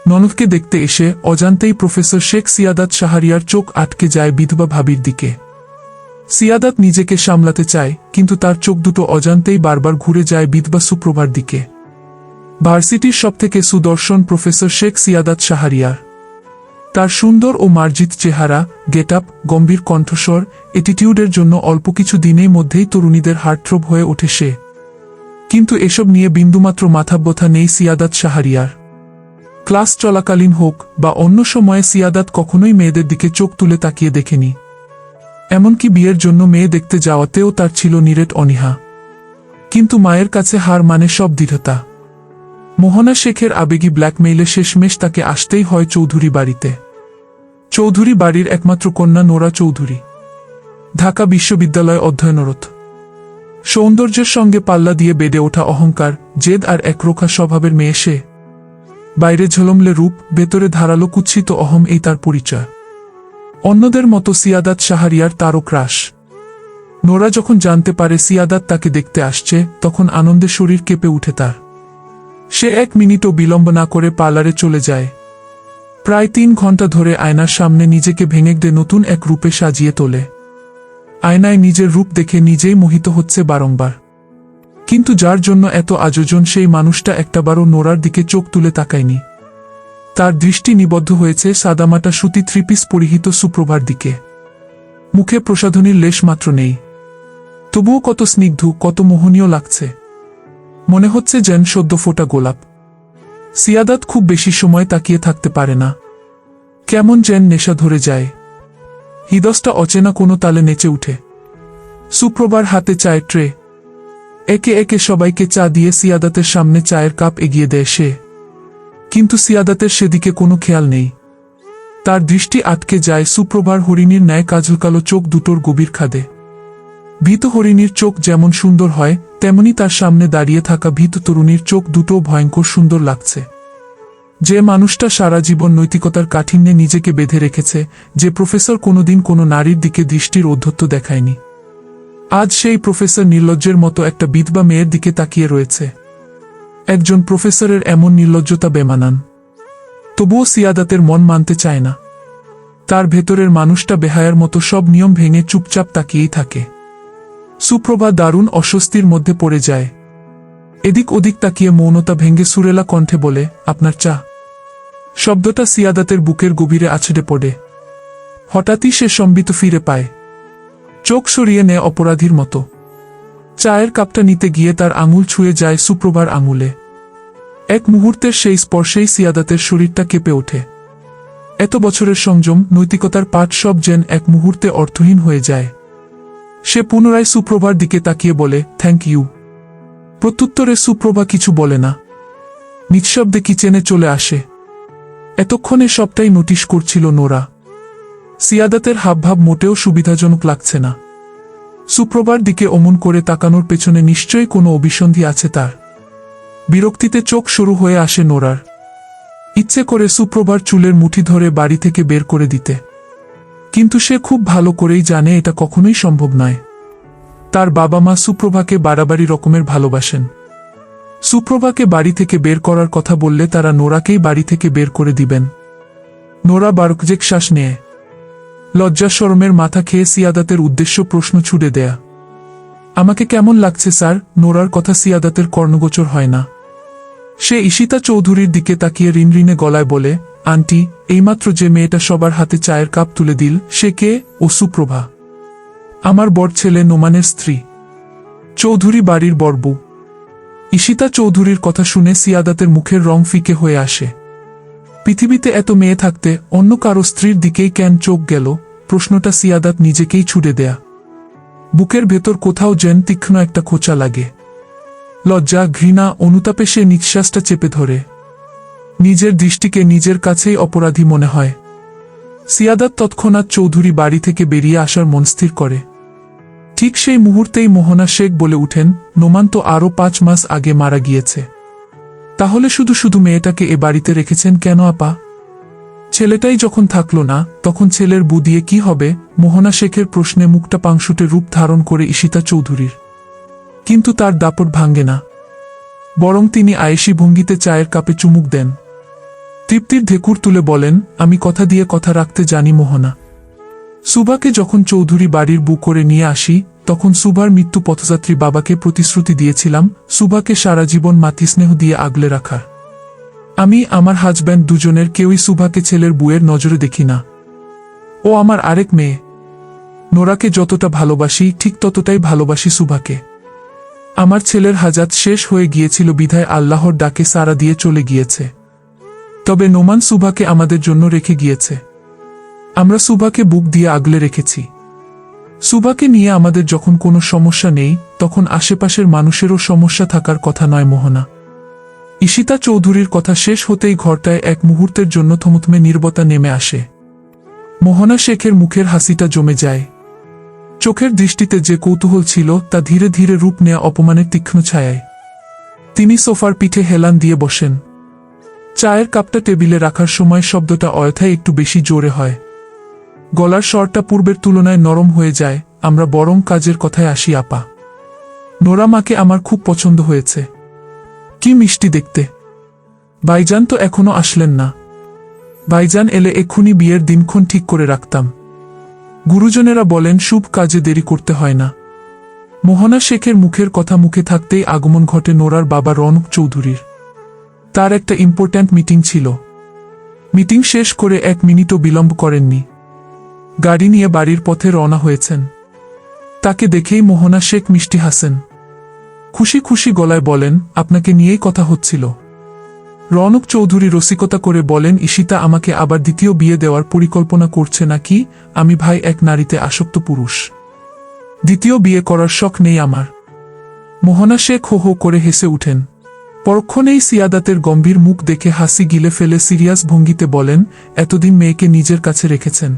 ননদকে দেখতে এসে অজান্তেই প্রফেসর শেখ সিয়াদাত শাহরিয়ার চোখ আটকে যায় বিধবা ভাবির দিকে। সিয়াদাত নিজেকে সামলাতে চায়, কিন্তু তার চোখ দুটো অজান্তেই বারবার ঘুরে যায় বিধবা সুপ্রভার দিকে। ভার্সিটির সবথেকে সুদর্শন প্রফেসর শেখ সিয়াদাত শাহরিয়ার। তার সুন্দর ও মার্জিত চেহারা, গেটআপ, গম্ভীর কণ্ঠস্বর, অ্যাটিটিউডের জন্য অল্প কিছু দিনের মধ্যেই তরুণীদের হার্টথ্রোব হয়ে ওঠে সে। কিন্তু এসব নিয়ে বিন্দুমাত্র মাথাব্যথা নেই সিয়াদাত শাহরিয়ার। ক্লাস চলাকালীন হোক বা অন্য সময়ে সিয়াদাত কখনোই মেয়েদের দিকে চোখ তুলে তাকিয়ে দেখেনি। এমনকি বিয়ের জন্য মেয়ে দেখতে যাওয়াতেও তার ছিল নিরেট অনীহা। কিন্তু মায়ের কাছে হার মানে সব দৃঢ়তা। মোহনা শেখের আবেগী ব্ল্যাকমেইলে শেষমেশ তাকে আসতেই হয় চৌধুরী বাড়িতে। চৌধুরী বাড়ির একমাত্র কন্যা নোরা চৌধুরী, ঢাকা বিশ্ববিদ্যালয়ে অধ্যয়নরত। সৌন্দর্যের সঙ্গে পাল্লা দিয়ে বেড়ে ওঠা অহংকার, জেদ আর একরোখা স্বভাবের মেয়ে সে। বাইরে ঝলমলে রূপ, ভেতরে ধারালো কুৎসিত অহম, এই তার পরিচয়। অন্যদের মতো সিয়াদাত শাহরিয়ার তারও ক্রাশ। নোরা যখন জানতে পারে সিয়াদাত তাকে দেখতে আসছে, তখন আনন্দে শরীর কেঁপে উঠে তার। সে 1 মিনিটও বিলম্ব না করে পার্লারে চলে যায়। প্রায় 3 ঘন্টা ধরে আয়নার সামনে নিজেকে ভেঙে নতুন এক রূপে সাজিয়ে তোলে। আয়নায় নিজের রূপ দেখে নিজেই মোহিত হচ্ছে বারংবার। কিন্তু যার জন্য এত আয়োজন, সেই মানুষটা একটাবারও নোরার দিকে চোখ তুলে তাকায়নি। তার দৃষ্টি নিবদ্ধ হয়েছে সাদামাটা সুতি 3 পিস পরিহিত সুপ্রভার দিকে। মুখে প্রসাধনীর লেশ মাত্র নেই, তবুও কত স্নিগ্ধ, কত মোহনীয় লাগছে। মনে হচ্ছে যেন সদ্য ফোটা গোলাপ। সিয়াদাত খুব বেশি সময় তাকিয়ে থাকতে পারে না। কেমন যেন নেশা ধরে যায়। হৃদয়টা অচেনা কোনো তালে নেচে উঠে। সুপ্রভার হাতে চায়ের ট্রে। একে একে সবাইকে চা দিয়ে সিয়াদাতের সামনে চায়ের কাপ এগিয়ে দেয় সে। কিন্তু সিয়াদাতের সেদিকে কোনো খেয়াল নেই। তার দৃষ্টি আটকে যায় সুপ্রভার হরিণীর ন্যায় কাজলকালো চোখ দুটোর গভীর খাদে। ভীত হরিণীর চোখ যেমন সুন্দর হয়, তেমনি তার সামনে দাঁড়িয়ে থাকা ভীত তরুণীর চোখ দুটো ভয়ঙ্কর সুন্দর লাগছে। যে মানুষটা সারা জীবন নৈতিকতার কাঠিন্যে নিজেকে বেঁধে রেখেছে, যে প্রফেসর কোনোদিন কোনো নারীর দিকে দৃষ্টির ঔদ্ধত্য দেখায়নি, আজ সেই প্রফেসর নির্লজ্জের মতো একটা বিধবা মেয়ের দিকে তাকিয়ে রয়েছে। একজন প্রফেসরের এমন নির্লজ্জতা বেমানান। তবুও সিয়াদাতের মন মানতে চায় না। তার ভেতরের মানুষটা বেহায়ার মতো সব নিয়ম ভেঙে চুপচাপ তাকিয়েই থাকে। সুপ্রভা দারুণ অস্বস্তির মধ্যে পড়ে যায়। এদিক ওদিক তাকিয়ে মৌনতা ভেঙে সুরেলা কণ্ঠে বলে, আপনার চা। শব্দটা সিয়াদাতের বুকের গভীরে আছড়ে পড়ে। হঠাৎই সে সম্বিত ফিরে পায়। চোখ সরিয়ে নেয় অপরাধীর মতো। চায়ের কাপটা নিতে গিয়ে তার আঙুল ছুঁয়ে যায় সুপ্রভার আঙুলে। এক মুহূর্তের সেই স্পর্শেই সিয়াদাতের শরীরটা কেঁপে ওঠে। এত বছরের সংযম, নৈতিকতার পাঠ সব যেন এক মুহূর্তে অর্থহীন হয়ে যায়। সে পুনরায় সুপ্রভার দিকে তাকিয়ে বলে, থ্যাংক ইউ। প্রত্যুত্তরে সুপ্রভা কিছু বলে না। নিঃশব্দে কিচেনে চলে আসে। এতক্ষণে সবটাই নোটিশ করছিল নোরা। সিয়াদাতের হাবভাব মোটেও সুবিধাজনক লাগছে না। সুপ্রভার দিকে অমন করে তাকানোর পেছনে নিশ্চয়ই কোনো অভিসন্ধি আছে তার। বিরক্তিতে চোখ শুরু হয়ে আসে নোরার। ইচ্ছে করে সুপ্রভার চুলের মুঠি ধরে বাড়ি থেকে বের করে দিতে। কিন্তু সে খুব ভালো করেই জানে এটা কখনোই সম্ভব নয়। তার বাবা মা সুপ্রভাকে বাড়াবাড়ি রকমের ভালোবাসেন। সুপ্রভাকে বাড়ি থেকে বের করার কথা বললে তারা নোরাকেই বাড়ি থেকে বের করে দিবেন। নোরা বারকজেক শ্বাস নেয়। লজ্জা শরমের মাথা খেয়ে সিয়াদাতের উদ্দেশ্য প্রশ্ন ছুড়ে দেয়া। আমাকে কেমন লাগছে স্যার? নোরার কথা সিয়াদাতের কর্ণগোচর হয় না। সে ঈশিতা চৌধুরীর দিকে তাকিয়ে রিনরিনে গলায় বলে, আন্টি, এইমাত্র যে মেয়েটা সবার হাতে চায়ের কাপ তুলে দিল, সে কে? ও সুপ্রভা, আমার বড় ছেলে নোমানের স্ত্রী, চৌধুরী বাড়ির বড়বউ। ঈশিতা চৌধুরীর কথা শুনে সিয়াদাতের মুখের রং ফিকে হয়ে আসে। পৃথিবীতে এত মেয়ে থাকতে অন্য কারো স্ত্রীর দিকেই কেন চোখ গেল? প্রশ্নটা সিয়াদাত নিজেকেই ছুড়ে দেয়া। বুকের ভেতর কোথাও যেন তীক্ষ্ণ একটা খোঁচা লাগে। লজ্জা, ঘৃণা, অনুতাপে সে নিঃশ্বাসটা চেপে ধরে। নিজের দৃষ্টিকে নিজের কাছেই অপরাধী মনে হয়। সিয়াদাত তৎক্ষণাৎ চৌধুরী বাড়ি থেকে বেরিয়ে আসার মন স্থির করে। ঠিক সেই মুহূর্তেই মোহনা শেখ বলে উঠেন, নোমান তো আরও 5 মাস আগে মারা গিয়েছে। তাহলে শুধু শুধু মেয়েটাকে এ বাড়িতে রেখেছেন কেন আপা? ছেলেটাই যখন থাকলো না, তখন ছেলের বউ দিয়ে কি হবে? মোহনা শেখের প্রশ্নে মুখটা পাংশুটে রূপ ধারণ করে ঈশিতা চৌধুরীর। কিন্তু তার দাপট ভাঙ্গে না। বরং তিনি আয়েশি ভঙ্গিতে চায়ের কাপে চুমুক দেন। তৃপ্তির ঢেকুর তুলে বলেন, আমি কথা দিয়ে কথা রাখতে জানি মোহনা। সুভাকে যখন চৌধুরী বাড়ির বুক করে নিয়ে আসি, তখন সুভার মৃত্যু পথযাত্রী বাবাকে প্রতিশ্রুতি দিয়েছিলাম সুভাকে সারা জীবন মাতৃস্নেহ দিয়ে আগলে রাখার। আমি আমার হাজব্যান্ড দুজনের কেউই সুভাকে ছেলের বুয়ের নজরে দেখি না। ও আমার আরেক মেয়ে। নোরাকে যতটা ভালোবাসি ঠিক ততটাই ভালোবাসি সুভাকে। আমার ছেলের হাজাত শেষ হয়ে গিয়েছিল বিধায় আল্লাহর ডাকে সাড়া দিয়ে চলে গিয়েছে। তবে নোমান সুভাকে আমাদের জন্য রেখে গিয়েছে। আমরা সুভাকে বুক দিয়ে আগলে রেখেছি। সুভাকে নিয়ে আমাদের যখন কোনো সমস্যা নেই, তখন আশেপাশের মানুষেরও সমস্যা থাকার কথা নয় মোহনা। ঈশিতা চৌধুরীর কথা শেষ হতেই ঘরটায় এক মুহূর্তের জন্য থমথমে নীরবতা নেমে আসে। মোহনা শেখের মুখের হাসিটা জমে যায়। চোখের দৃষ্টিতে যে কৌতূহল ছিল তা ধীরে ধীরে রূপ নেয়া অপমানের তীক্ষ্ণ ছায়ায়। তিনি সোফার পিঠে হেলান দিয়ে বসেন। চায়ের কাপটা টেবিলে রাখার সময় শব্দটা অযথায় একটু বেশি জোরে হয়। গলার স্বরটা পূর্বের তুলনায় নরম হয়ে যায়। আমরা বরং কাজের কথায় আসি আপা। নোরা মাকে আমার খুব পছন্দ হয়েছে। কি মিষ্টি দেখতে। ভাইজান তো এখনো আসলেন না। ভাইজান এলে এক্ষুনি বিয়ের দিনক্ষণ ঠিক করে রাখতাম। গুরুজনেরা বলেন শুভ কাজে দেরি করতে হয় না। মোহনা শেখের মুখের কথা মুখে থাকতেই আগমন ঘটে নোরার বাবা রৌনক চৌধুরীর। তার একটা ইম্পর্ট্যান্ট মিটিং ছিল। মিটিং শেষ করে 1 মিনিটও বিলম্ব করেননি। গাড়ি নিয়ে বাড়ির পথে রওনা হয়েছেন। তাকে দেখেই মোহনা শেখ মিষ্টি হাসেন। খুশি খুশি গলায় বলেন, আপনাকে নিয়েই কথা হচ্ছিল। রৌনক চৌধুরী রসিকতা করে বলেন, ঈশিতা আমাকে আবার দ্বিতীয় বিয়ে দেওয়ার পরিকল্পনা করছে নাকি? আমি ভাই এক নারীতে আসক্ত পুরুষ। দ্বিতীয় বিয়ে করার শখ নেই আমার। মোহনা শেখ হো হো করে হেসে উঠেন। পরক্ষণেই সিয়াদাতের গম্ভীর মুখ দেখে হাসি গিলে ফেলে সিরিয়াস ভঙ্গিতে বলেন, এতদিন মেয়েকে নিজের কাছে রেখেছেন,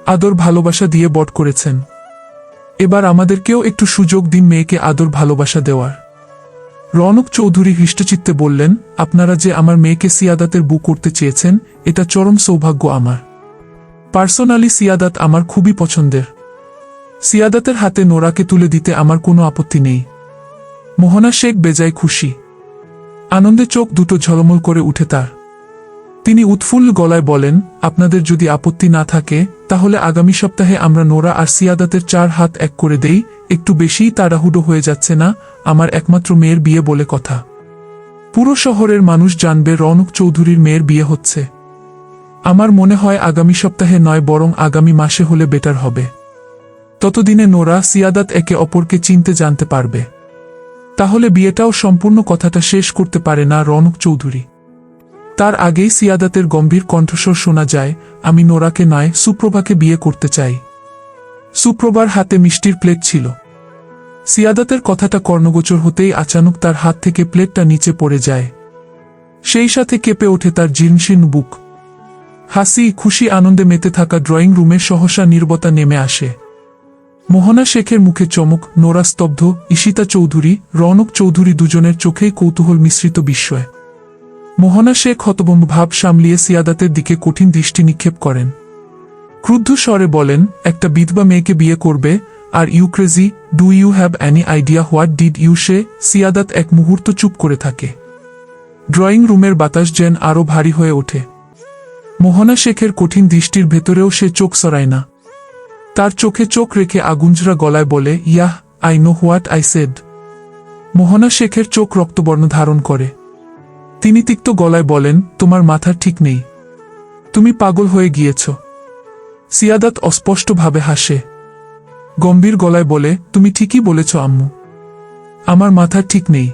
আদর ভালোবাসা দিয়ে বড় করেছেন। এবার আমাদেরকেও একটু সুযোগ দিন মেয়েকে আদর ভালোবাসা দেওয়ার। রৌনক চৌধুরী হৃষ্টচিত্তে বললেন, আপনারা যে আমার মেয়েকে সিয়াদাতের বউ করতে চেয়েছেন, এটা চরম সৌভাগ্য আমার। পার্সোনালি সিয়াদাত আমার খুবই পছন্দের। সিয়াদাতের হাতে নোরাকে তুলে দিতে আমার কোনো আপত্তি নেই। মোহনা শেখ বেজায় খুশি। আনন্দে চোখ দুটো ঝলমল করে উঠে তার। তিনি উৎফুল্ল গলায় বলেন, আপনাদের যদি আপত্তি না থাকে তাহলে আগামী সপ্তাহে আমরা নোরা আর সিয়াদাতের 4 হাত এক করে দেই। একটু বেশিই তাড়াহুড়ো হয়ে যাচ্ছে না? আমার একমাত্র মেয়ের বিয়ে বলে কথা। পুরো শহরের মানুষ জানবে রৌনক চৌধুরীর মেয়ের বিয়ে হচ্ছে। আমার মনে হয় আগামী সপ্তাহে নয়, বরং আগামী মাসে হলে বেটার হবে। ততদিনে নোরা সিয়াদাত একে অপরকে চিনতে জানতে পারবে। তাহলে বিয়েটাও সম্পূর্ণ। কথাটা শেষ করতে পারে না রৌনক চৌধুরী। তার আগেই সিয়াদাতের গম্ভীর কণ্ঠস্বর শোনা যায়, আমি নোরাকে নয়, সুপ্রভাকে বিয়ে করতে চাই। সুপ্রভার হাতে মিষ্টির প্লেট ছিল। সিয়াদাতের কথাটা কর্ণগোচর হতেই আচানক তার হাত থেকে প্লেটটা নিচে পড়ে যায়। সেই সাথে কেঁপে ওঠে তার জীর্ণশীর্ণ বুক। হাসি খুশি আনন্দে মেতে থাকা ড্রয়িং রুমে সহসা নীরবতা নেমে আসে। মোহনা শেখের মুখে চমক, নোরা স্তব্ধ, ঈশিতা চৌধুরী, রৌনক চৌধুরী দুজনের চোখেই কৌতূহল মিশ্রিত বিস্ময়। মোহনা শেখ হতভম্ব ভাব সামলিয়ে সিয়াদাতের দিকে কঠিন দৃষ্টি নিক্ষেপ করেন। ক্রুদ্ধ স্বরে বলেন, একটা বিধবা মেয়েকে বিয়ে করবে? Are you crazy? Do you have any idea what did you say? Siyadat এক মুহূর্ত চুপ করে থাকে। ড্রয়িং রুমের বাতাস যেন আরও ভারী হয়ে ওঠে। মোহনা শেখের কঠিন দৃষ্টির ভেতরেও সে চোখ সরায় না। তার চোখে চোখ রেখে আগুঞ্জরা গলায় বলে, yeah, I know what I said. Mohona শেখের চোখ রক্তবর্ণ ধারণ করে। তিনি তিক্ত গলায় বলেন, তোমার মাথা ঠিক নেই, তুমি পাগল হয়ে গিয়েছ। সিয়াদাত অস্পষ্টভাবে হাসে। গম্ভীর গলায় বলে, তুমি ঠিকই বলেছ আম্মু, আমার মাথা ঠিক নেই।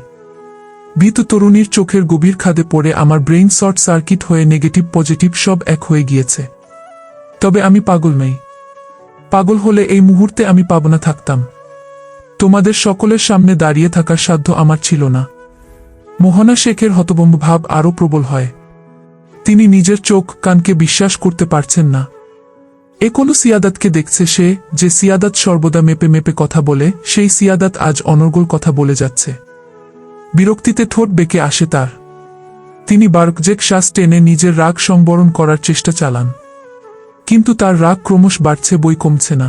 ভীত তরুণীর চোখের গভীর খাদে পড়ে আমার ব্রেইন শর্ট সার্কিট হয়ে নেগেটিভ পজিটিভ সব এক হয়ে গিয়েছে। তবে আমি পাগল নই। পাগল হলে এই মুহূর্তে আমি পাবনা থাকতাম। তোমাদের সকলের সামনে দাঁড়িয়ে থাকার সাধ্য আমার ছিল না। মোহনা শেখের হতভম্ব ভাব আরও প্রবল হয়। তিনি নিজের চোখ কানকে বিশ্বাস করতে পারছেন না। এ কোনো সিয়াদাতকে দেখছে সে, যে সিয়াদাত সর্বদা মেপে মেপে কথা বলে, সেই সিয়াদাত আজ অনর্গল কথা বলে যাচ্ছে। বিরক্তিতে ঠোঁট বেঁকে আসে তার। তিনি বার্কজেক শ্বাস টেনে নিজের রাগ সংবরণ করার চেষ্টা চালান। কিন্তু তার রাগ ক্রমশ বাড়ছে, বই কমছে না।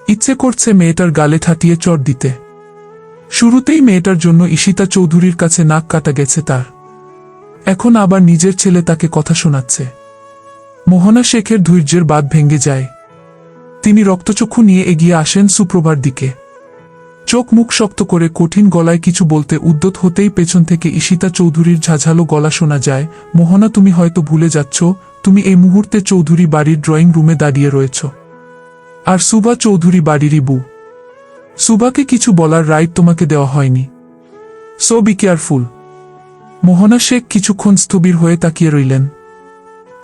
ইচ্ছে করছে মেয়েটার গালে ঠাটিয়ে চড় দিতে। শুরুতেই মেয়েটার জন্য ঈশিতা চৌধুরীর কাছে নাক কাটা গেছে তার। এখন আবার নিজের ছেলে তাকে কথা শোনাচ্ছে। মোহনা শেখের ধৈর্যের বাঁধ ভেঙে যায়। তিনি রক্তচক্ষু নিয়ে এগিয়ে আসেন সুপ্রভার দিকে। চোখ মুখ শক্ত করে কঠিন গলায় কিছু বলতে উদ্যত হতেই পেছন থেকে ঈশিতা চৌধুরীর ঝাঝালো গলা শোনা যায়, মোহনা, তুমি হয়তো ভুলে যাচ্ছ, তুমি এই মুহূর্তে চৌধুরী বাড়ির ড্রয়িং রুমে দাঁড়িয়ে রয়েছ। আর সুবা চৌধুরী বাড়িরই বউ। সুবাকে কিছু বলার রাইট তোমাকে দেওয়া হয়নি। So be careful. Mohona Sheikh কিছুক্ষণ স্থবির হয়ে তাকিয়ে রইলেন।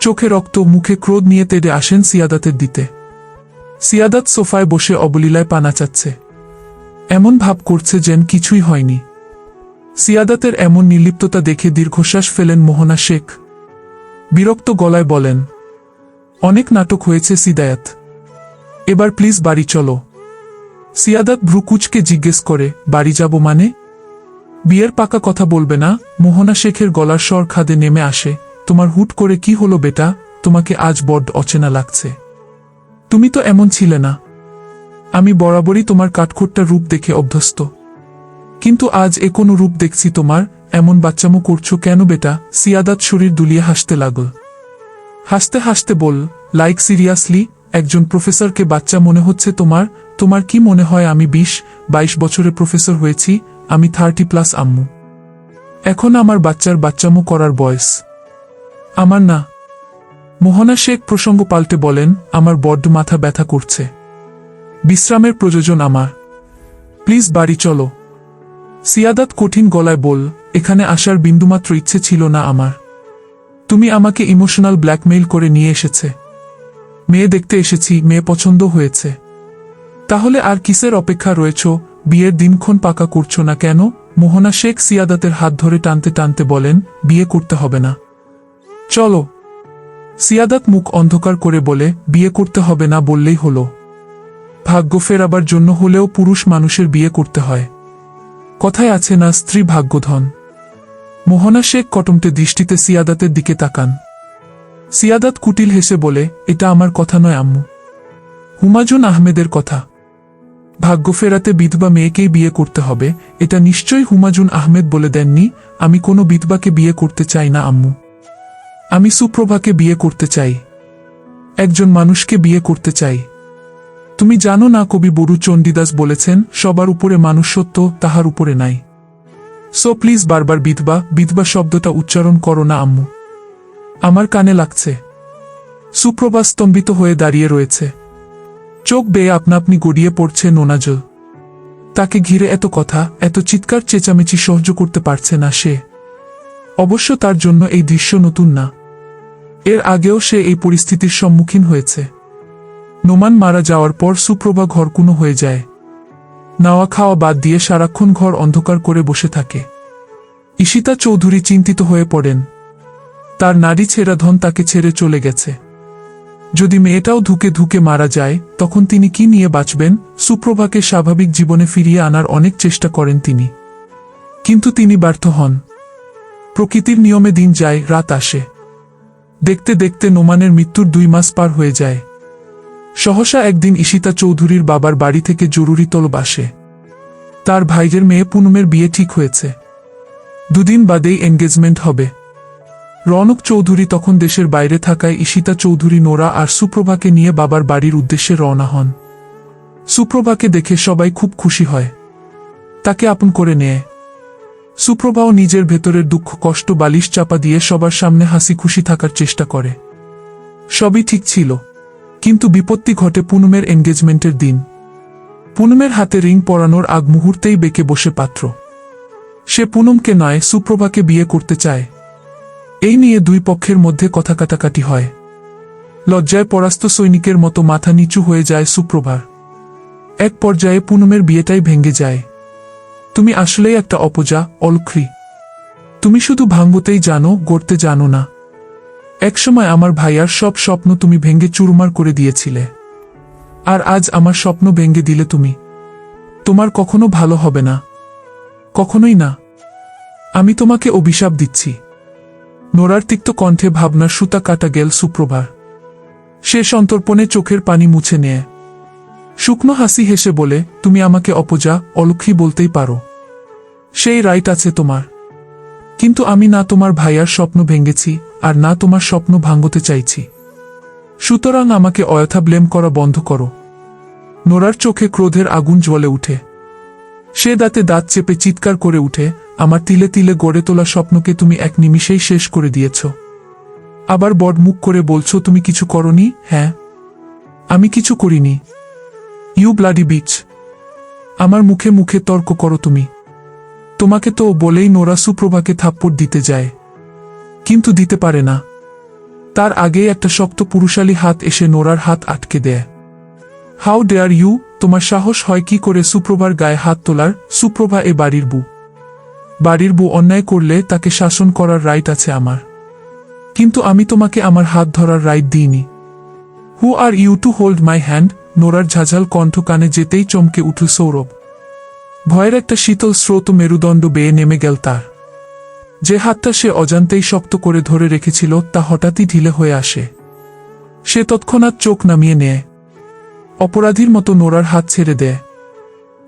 চোখে রক্ত, মুখে ক্রোধ নিয়ে তেড়ে আসেন সিয়াদাতের দিতে। সিয়াদাত সোফায় বসে অবলীলায় পা নাচাচ্ছে। এমন ভাব করছে যেন কিছুই হয়নি। সিয়াদাতের এমন নির্লিপ্ততা দেখে দীর্ঘশ্বাস ফেলেন মোহনা শেখ। বিরক্ত গলায় বলেন, অনেক নাটক হয়েছে সিদায়াত, এবার প্লিজ বাড়ি চলো। সিয়াদাত ভ্রুকুচকে জিজ্ঞেস করে, বাড়ি যাব মানে? বিয়ের পাকা কথা বলবে না? মোহনা শেখের গলার স্বর খাদে নেমে আসে। তোমার হুট করে কি হলো বেটা? তোমাকে আজ বড্ড অচেনা লাগছে। তুমি তো এমন ছিলে না। আমি বরাবরই তোমার কাঠখোট্টা রূপ দেখে অভ্যস্ত, কিন্তু আজ এ কোনো রূপ দেখছি তোমার। এমন বাচ্চামো করছো কেন বেটা? সিয়াদাত শরীর দুলিয়ে হাসতে লাগল। হাসতে হাসতে বল, লাইক সিরিয়াসলি, একজন প্রফেসরকে বাচ্চা মনে হচ্ছে তোমার? তোমার কি মনে হয় আমি 20-22 বছরে প্রফেসর হয়েছি? আমি 30+ আম্মু। এখন আমার বাচ্চার বাচ্চামো করার বয়স আমার না। মোহনা শেখ প্রসঙ্গ পাল্টে বলেন, আমার বড্ড মাথা ব্যথা করছে, বিশ্রামের প্রয়োজন আমার, প্লিজ বাড়ি চলো। সিয়াদাত কঠিন গলায় বল, এখানে আসার বিন্দুমাত্র ইচ্ছে ছিল না আমার। তুমি আমাকে ইমোশনাল ব্ল্যাকমেইল করে নিয়ে এসেছে। মেয়ে দেখতে এসেছি, মেয়ে পছন্দ হয়েছে। তাহলে আর কিসের অপেক্ষা রয়েছ? বিয়ের দিনক্ষণ পাকা করছো না কেন? মোহনা শেখ সিয়াদাতের হাত ধরে টানতে টানতে বলেন, বিয়ে করতে হবে না, চলো। সিয়াদাত মুখ অন্ধকার করে বলে, বিয়ে করতে হবে না বললেই হলো? ভাগ্য ফেরাবার জন্য হলেও পুরুষ মানুষের বিয়ে করতে হয়। কথায় আছে না, স্ত্রী ভাগ্যধন। মোহনা শেখ কটমটে দৃষ্টিতে সিয়াদাতের দিকে তাকান। সিয়াদাত কুটিল হেসে বলে, এটা আমার কথা নয় আম্মু, হুমায়ুন আহমেদের কথা। ভাগ্য ফেরাতে বিধবা মেয়েকেই বিয়ে করতে হবে, এটা নিশ্চয়ই হুমায়ুন আহমেদ বলে দেননি। আমি কোনো বিধবাকে বিয়ে করতে চাই না আম্মু। আমি সুপ্রভাকে বিয়ে করতে চাই, একজন মানুষকে বিয়ে করতে চাই। তুমি জানো না, কবি বরু চণ্ডীদাস বলেছেন, সবার উপরে মানুষত্ব, তাহার উপরে নাই। সো প্লিজ বারবার বিধবা বিধবা শব্দটা উচ্চারণ করো না আম্মু, আমার কানে লাগছে। সুপ্রভা স্তম্ভিত হয়ে দাঁড়িয়ে রয়েছে। চোখ বেয়ে আপনা আপনি গড়িয়ে পড়ছে নোনাজল। তাকে ঘিরে এত কথা, এত চিৎকার চেঁচামেচি সহ্য করতে পারছে না সে। অবশ্য তার জন্য এই দৃশ্য নতুন না। এর আগেও সে এই পরিস্থিতির সম্মুখীন হয়েছে। নোমান মারা যাওয়ার পর সুপ্রভা ঘরকুনো হয়ে যায়। নাওয়া খাওয়া বাদ দিয়ে সারাক্ষণ ঘর অন্ধকার করে বসে থাকে। ঈশিতা চৌধুরী চিন্তিত হয়ে পড়েন। তার নারী ছেঁড়া ধন তাকে ছেড়ে চলে গেছে। যদি মেয়েটাও ধুকে ধুকে মারা যায়, তখন তিনি কি নিয়ে বাঁচবেন? সুপ্রভাকে স্বাভাবিক জীবনে ফিরিয়ে আনার অনেক চেষ্টা করেন তিনি, কিন্তু তিনি ব্যর্থ হন। প্রকৃতির নিয়মে দিন যায়, রাত আসে। দেখতে দেখতে নোমানের মৃত্যুর 2 মাস পার হয়ে যায়। সহসা একদিন ঈশিতা চৌধুরীর বাবার বাড়ি থেকে জরুরি তলব আসে। তার ভাইয়ের মেয়ে পুনমের বিয়ে ঠিক হয়েছে। 2 দিন বাদেই এনগেজমেন্ট হবে। রৌনক চৌধুরী তখন দেশের বাইরে থাকায় ঈশিতা চৌধুরী, নোরা আর সুপ্রভাকে নিয়ে বাবার বাড়ির উদ্দেশ্যে রওনা হন। সুপ্রভাকে দেখে সবাই খুব খুশি হয়, তাকে আপন করে নেয়। সুপ্রভাও নিজের ভেতরের দুঃখ কষ্ট বালিশ চাপা দিয়ে সবার সামনে হাসি খুশি থাকার চেষ্টা করে। সবই ঠিক ছিল, কিন্তু বিপত্তি ঘটে পুনমের এনগেজমেন্টের দিন। পুনমের হাতে রিং পরানোর আগ মুহূর্তেই বেঁকে বসে পাত্র। সে পুনমকে নয়, সুপ্রভাকে বিয়ে করতে চায়। এই নিয়ে 2 পক্ষের মধ্যে কথা কাটাকাটি হয়। লজ্জায় পরাস্ত সৈনিকের মতো মাথা নিচু হয়ে যায় সুপ্রভার। এক পর্যায়ে পুনমের বিয়েটাই ভেঙে যায়। তুমি আসলেই একটা অপজা, অলক্ষ্রী। তুমি শুধু ভাঙতেই জানো, গড়তে জানো না। একসময় আমার ভাইয়ার সব স্বপ্ন তুমি ভেঙে চুরমার করে দিয়েছিলে, আর আজ আমার স্বপ্ন ভেঙে দিলে তুমি। তোমার কখনো ভালো হবে না, কখনোই না। আমি তোমাকে অভিশাপ দিচ্ছি। নোরার তিক্ত কণ্ঠে ভাবনার সুতা কাটা গেল সুপ্রভার। সে সন্তর্পণে চোখের পানি মুছে নেয়। শুকনো হাসি হেসে বলে, তুমি আমাকে অপজা, অলক্ষ্মী বলতেই পারো। সেই রাইট আছে তোমার। কিন্তু আমি না তোমার ভাইয়ার স্বপ্ন ভেঙেছি আর না তোমার স্বপ্ন ভাঙতে চাইছি। সুতরাং আমাকে অযথা ব্লেম করা বন্ধ করো। নোরার চোখে ক্রোধের আগুন জ্বলে উঠে। সে দাঁতে দাঁত চেপে চিৎকার করে উঠে, আমার তিলে তিলে গড়ে তোলা স্বপ্নকে তুমি এক নিমিষেই শেষ করে দিয়েছ। আবার বড় মুখ করে বলছো তুমি কিছু করনি। হ্যাঁ, আমি কিছু করিনি। You bloody bitch. আমার মুখে মুখে তর্ক করো তুমি। তোমাকে তো বলেই নোরা সুপ্রভাকে থাপ্পড় দিতে যায়, কিন্তু দিতে পারে না। তার আগেই একটা শক্ত পুরুষালী হাত এসে নোরার হাত আটকে দেয়। হাউ ডেয়ার ইউ, তোমার সাহস হয় কি করে সুপ্রভার গায়ে হাত তোলার? সুপ্রভা এ বাড়ির বউ। বাড়ির বউ অন্যায় করলে তাকে শাসন করার রাইট আছে আমার, কিন্তু আমি তোমাকে আমার হাত ধরার রাইট দিইনি। Who are you to hold my hand? নোরার ঝাঝাল কণ্ঠ কানে যেতেই চমকে উঠল সৌরভ। ভয়ের একটা শীতল স্রোত মেরুদণ্ড বেয়ে নেমে গেল তার। যে হাতটা সে অজান্তেই শক্ত করে ধরে রেখেছিল তা হঠাৎই ঢিলে হয়ে আসে। সে তৎক্ষণাৎ চোখ নামিয়ে নেয়, অপরাধীর মতো নোরার হাত ছেড়ে দেয়।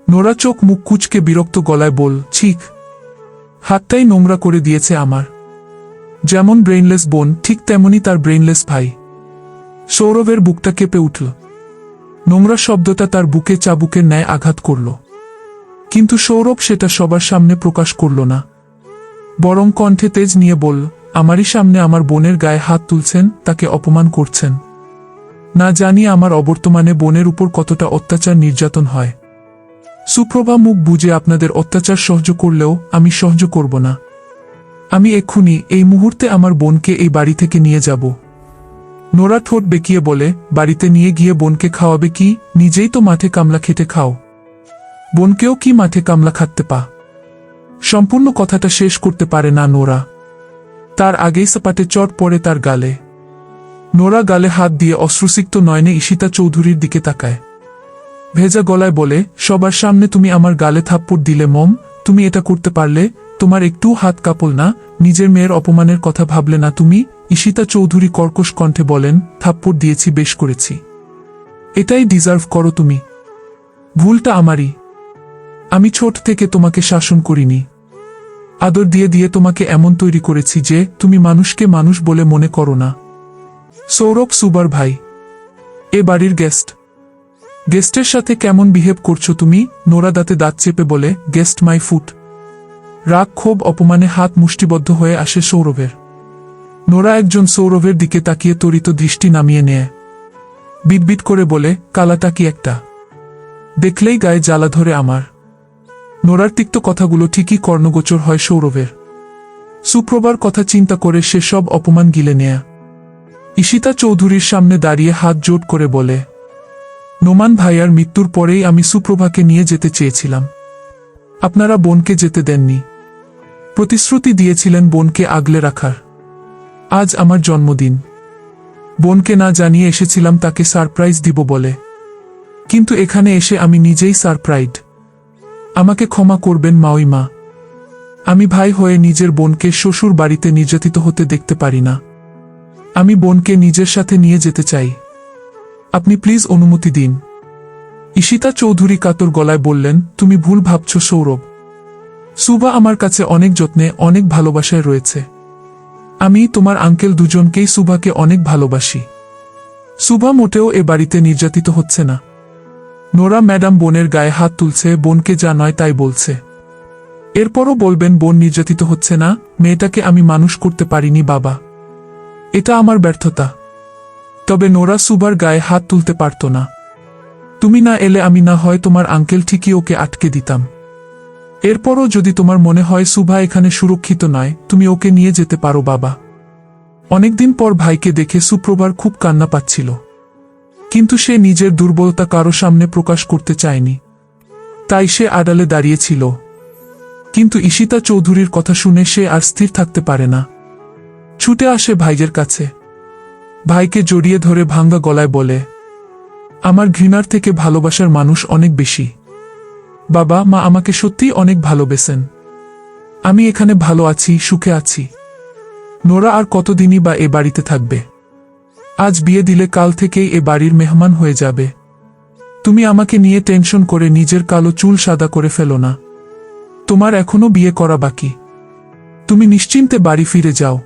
নোরা চোখ মুখ কুঁচকে বিরক্ত গলায় বল, ঠিক, হাতটাই নোংরা করে দিয়েছে আমার। যেমন ব্রেইনলেস বোন, ঠিক তেমনি তার ব্রেইনলেস ভাই। সৌরভের বুকটা কেঁপে উঠল। নোংরা শব্দটা তার বুকে চাবুকের ন্যায় আঘাত করল, কিন্তু সৌরভ সেটা সবার সামনে প্রকাশ করল না। বরং কণ্ঠে তেজ নিয়ে বলল, আমারই সামনে আমার বোনের গায়ে হাত তুলছেন, তাকে অপমান করছেন। না জানি আমার অবর্তমানে বোনের উপর কতটা অত্যাচার নির্যাতন হয়। সুপ্রভা মুখ বুজে আপনাদের অত্যাচার সহ্য করলেও আমি সহ্য করব না। আমি এক্ষুনি এই মুহূর্তে আমার বোনকে এই বাড়ি থেকে নিয়ে যাব। নোরা ঠোঁট বেঁকিয়ে বলে, বাড়িতে নিয়ে গিয়ে বোনকে খাওয়াবে কি? নিজেই তো মাঠে কামলা খেটে খাও, বোনকেও কি মাঠে কামলা খাটতে পা? সম্পূর্ণ কথাটা শেষ করতে পারে না নোরা, তার আগেই সাপাটে চট পড়ে তার গালে। নোরা গালে হাত দিয়ে অশ্রুসিক্ত নয়নে ঈশিতা চৌধুরীর দিকে তাকায়। ভেজা গলায় বলে, সবার সামনে তুমি আমার গালে থাপ্পড় দিলে মম, তুমি এটা করতে পারলে? তোমার একটু হাত কাঁপল না? নিজের মেয়ের অপমানের কথা ভাবলে না তুমি? ঈশিতা চৌধুরী কর্কশ কণ্ঠে বলেন, থাপ্পড় দিয়েছি, বেশ করেছি, এটাই ডিজার্ভ করো তুমি। ভুলটা আমারই। আমি ছোট থেকে তোমাকে শাসন করিনি, আদর দিয়ে দিয়ে তোমাকে এমন তৈরি করেছি যে তুমি মানুষকে মানুষ বলে মনে করো না। সৌরভ সুবার ভাই, এ বাড়ির গেস্ট। গেস্টের সাথে কেমন বিহেভ করছো তুমি? নোরা দাঁতে দাঁত চেপে বলে, গেস্ট মাই ফুট। রাগ ক্ষোভ অপমানে হাত মুষ্টিবদ্ধ হয়ে আসে সৌরভের। নোরা একজন সৌরভের দিকে তাকিয়ে ত্বরিত দৃষ্টি নামিয়ে নেয়। বিটবিট করে বলে, কালাটা কি একটা, দেখলেই গায়ে জ্বালা ধরে আমার। নোরার তিক্ত কথাগুলো ঠিকই কর্ণগোচর হয় সৌরভের। সুপ্রভার কথা চিন্তা করে সে সব অপমান গিলে নেয়া। ঈশিতা চৌধুরীর সামনে দাঁড়িয়ে হাত জোট করে বলে, নোমান ভাইয়ার মৃত্যুর পরেই আমি সুপ্রভাকে নিয়ে যেতে চেয়েছিলাম। আপনারা বোনকে যেতে দেননি, প্রতিশ্রুতি দিয়েছিলেন বোনকে আগলে রাখার। আজ আমার জন্মদিন, বোনকে না জানিয়ে এসেছিলাম তাকে সারপ্রাইজ দিব বলে, কিন্তু এখানে এসে আমি নিজেই সারপ্রাইজড। আমাকে ক্ষমা করবেন মাওই মা, আমি ভাই হয়ে নিজের বোনকে শ্বশুর বাড়িতে নির্যাতিত হতে দেখতে পারি না। আমি বোনকে নিজের সাথে নিয়ে যেতে চাই, আপনি প্লিজ অনুমতি দিন। ঈশিতা চৌধুরী কাতর গলায় বললেন, তুমি ভুল ভাবছ সৌরভ। সুবা আমার কাছে অনেক যত্নে অনেক ভালোবাসায় রয়েছে। আমি তোমার আঙ্কেল দুজনকেই সুবাকে অনেক ভালোবাসি। সুবা মোটেও এ বাড়িতে নির্যাতিত হচ্ছে না। নোরা ম্যাডাম বোনের গায়ে হাত তুলছে, বোনকে যা নয় তাই বলছে। এরপরও বলবেন বোন নির্যাতিত হচ্ছে না? মেয়েটাকে আমি মানুষ করতে পারিনি বাবা, এটা আমার ব্যর্থতা। তবে নোরা সুবার গায়ে হাত তুলতে পারত না। তুমি না এলে আমি না হয় তোমার আঙ্কেল ঠিকই ওকে আটকে দিতাম। এরপরও যদি তোমার মনে হয় সুভা এখানে সুরক্ষিত নয়, তুমি ওকে নিয়ে যেতে পারো বাবা। অনেকদিন পর ভাইকে দেখে সুপ্রভার খুব কান্না পাচ্ছিল, কিন্তু সে নিজের দুর্বলতা কারো সামনে প্রকাশ করতে চায়নি, তাই সে আড়ালে দাঁড়িয়েছিল। কিন্তু ঈশিতা চৌধুরীর কথা শুনে সে আর স্থির থাকতে পারে না। ছুটে আসে ভাইয়ের কাছে, ভাইকে জড়িয়ে ধরে ভাঙ্গা গলায় বলে, আমার ঘৃণার থেকে ভালোবাসার মানুষ অনেক বেশি। বাবা মা আমাকে সত্যিই অনেক ভালোবেসেন। আমি এখানে ভালো আছি, সুখে আছি। নোরা আর কতদিনই বা এ বাড়িতে থাকবে? আজ বিয়ে দিলে কাল থেকেই এ বাড়ির মেহমান হয়ে যাবে। তুমি আমাকে নিয়ে টেনশন করে নিজের কালো চুল সাদা করে ফেলো না। তোমার এখনো বিয়ে করা বাকি। তুমি নিশ্চিন্তে বাড়ি ফিরে যাও,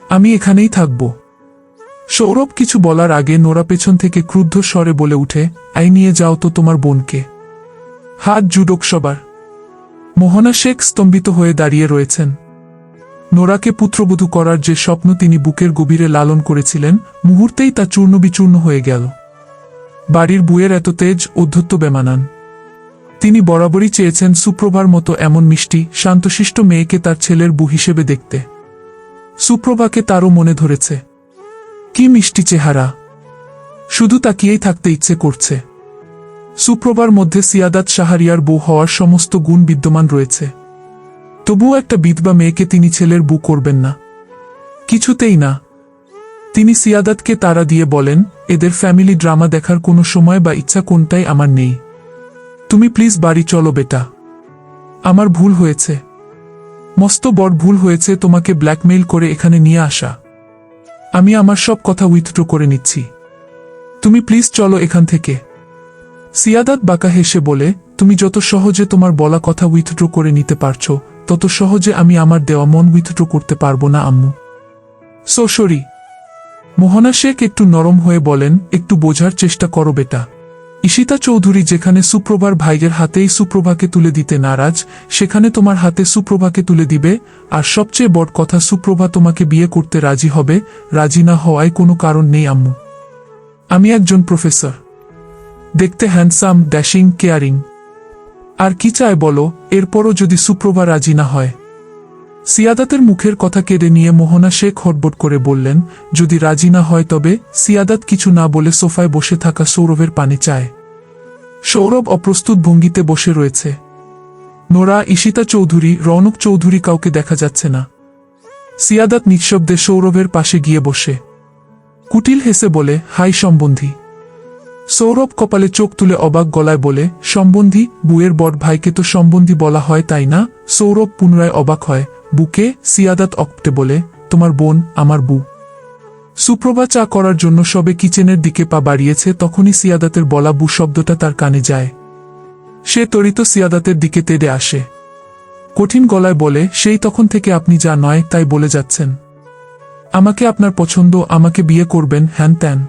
আমি এখানেই থাকব। সৌরভ কিছু বলার আগে নোরা পেছন থেকে ক্রুদ্ধ স্বরে বলে উঠে, আই নিয়ে যাও তো তোমার বোনকে। হাত জুডোক সবার। মোহনা শেখ স্তম্ভিত হয়ে দাঁড়িয়ে রয়েছেন। নোরাকে পুত্রবধূ করার যে স্বপ্ন তিনি বুকের গভীরে লালন করেছিলেন, মুহূর্তেই তা চূর্ণবিচূর্ণ হয়ে গেল। বাড়ির বুয়ের এত তেজ, ঔদ্ধত্য বেমানান। তিনি বরাবরই চেয়েছেন সুপ্রভার মতো এমন মিষ্টি, শান্তশিষ্ট মেয়েকে তার ছেলের বউ হিসেবে দেখতে। সুপ্রভাকে তারও মনে ধরেছে। কি মিষ্টি চেহারা, শুধু তাকিয়েই থাকতে ইচ্ছে করছে। সুপ্রভার মধ্যে সিয়াদাত শাহরিয়ার বউ হওয়ার সমস্ত গুণ বিদ্যমান রয়েছে। তবুও একটা বিধবা মেয়েকে তিনি ছেলের বউ করবেন না, কিছুতেই না। তিনি সিয়াদাতকে তাড়া দিয়ে বলেন, এদের ফ্যামিলি ড্রামা দেখার কোনো সময় বা ইচ্ছা কোনটাই আমার নেই। তুমি প্লিজ বাড়ি চলো বেটা। আমার ভুল হয়েছে, মস্ত বড় ভুল হয়েছে তোমাকে ব্ল্যাকমেইল করে এখানে নিয়ে আসা। আমি আমার সব কথা উইথড্র করে নিচ্ছি, তুমি প্লিজ চলো এখান থেকে। সিয়াদাত বাঁকা হেসে বলে, তুমি যত সহজে তোমার বলা কথা উইথড্র করে নিতে পারছো, তত সহজে আমি আমার দেওয়া মন উইথড্র করতে পারবো না আম্মু। So sorry. মোহনা শেখ একটু নরম হয়ে বলেন, একটু বোঝার চেষ্টা করো বেটা। ঈশিতা চৌধুরী যেখানে সুপ্রভার ভাইয়ের হাতেই সুপ্রভাকে তুলে দিতে নারাজ, সেখানে তোমার হাতে সুপ্রভাকে তুলে দিবে। আর সবচেয়ে বড় কথা, সুপ্রভা তোমাকে বিয়ে করতে রাজি হবে। রাজি না হওয়ায় কোনো কারণ নেই আম্মু। আমি একজন প্রফেসর, দেখতে হ্যান্ডসাম, ড্যাশিং, কেয়ারিং। আর কি চায় বলো? এরপরও যদি সুপ্রভা রাজি না হয়? সিয়াদাতের মুখের কথা কেড়ে নিয়ে মোহনা শেখ হটবট করে বললেন, যদি রাজি না হয় তবে? সিয়াদাত কিছু না বলে সোফায় বসে থাকা সৌরভের পানে চায়। সৌরভ অপ্রস্তুত ভঙ্গিতে বসে রয়েছে। নোরা, ঈশিতা চৌধুরী, রৌনক চৌধুরী কাউকে দেখা যাচ্ছে না। সিয়াদাত নিঃশব্দে সৌরভের পাশে গিয়ে বসে কুটিল হেসে বলে, হাই সম্বন্ধী। সৌরভ কপালে চোখ তুলে অবাক গলায় বলে, সম্বন্ধী? বুয়ের বড় ভাইকে তো সম্বন্ধী বলা হয়, তাই না? সৌরভ পুনরায় অবাক হয়। বুকে? সিয়াদাত অকটে বলে, তোমার বোন আমার বউ। সুপ্রভা চা করার জন্য সবে কিচেনের দিকে পা বাড়িয়েছে, তখনই সিয়াদাতের বলা বু শব্দটা তার কানে যায়। সে ত্বরিত সিয়াদাতের দিকে তেড়ে আসে, কঠিন গলায় বলে, সেই তখন থেকে আপনি যা নয় তাই বলে যাচ্ছেন। আমাকে আপনার পছন্দ, আমাকে বিয়ে করবেন, হ্যান ত্যান।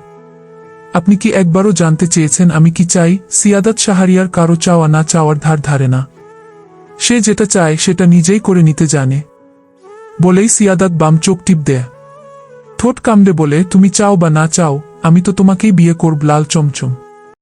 আপনি কি একবারও জানতে চেয়েছেন আমি কি চাই? সিয়াদাত শাহরিয়ার কারো চাওয়া না চাওয়ার ধার ধারে না। সে যেটা চায় সেটা নিজেই করে নিতে জানে। বলেই সিয়াদাত বাম চোখ টিপ দেয়। ঠোঁট কামড়ে বলে, তুমি চাও বা না চাও, আমি তো তোমাকেই বিয়ে করব, লাল চমচম।